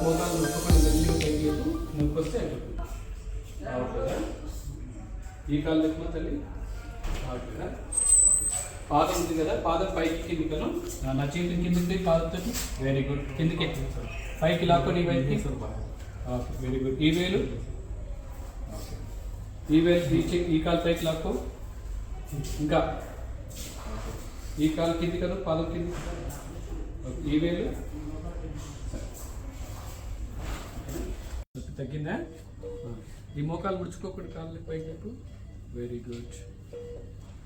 మోకాలు నొక్కకుండా మెల్లిగా పైకి లేపు, నొక్కొస్తే అయిపోతుంది. ఓకేనా? ఈ కాలు లేకుండా తల్లి. ఓకేనా? పాదం ఉంది కదా, పాదం పైకి కిందికను, నా చేతిని కిందికి పాదంతో. Very good. కిందికి పైకి లాక్కొని ఈ వైపుకి. Okay, very good. ఈ వేలు, ఈ వేలు ఈ కాలు పైకి లాక్కో. ఇంకా ఈ కాలు కిందికను, పాదం కింది. ఈ వేలు తగ్గిందా? ఈ మోకాలు ముడుచుకోకుండా కాళ్ళు పైకి వైపు. Very good.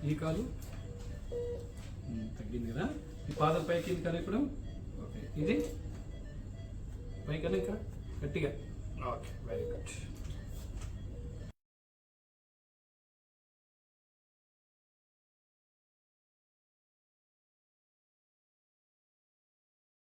ఈ కాలు తగ్గింది కదా. ఈ పాదం పైకి కానీ ఇప్పుడు. ఓకే, ఇది పైకన్నా ఇంకా గట్టిగా. Okay, very good.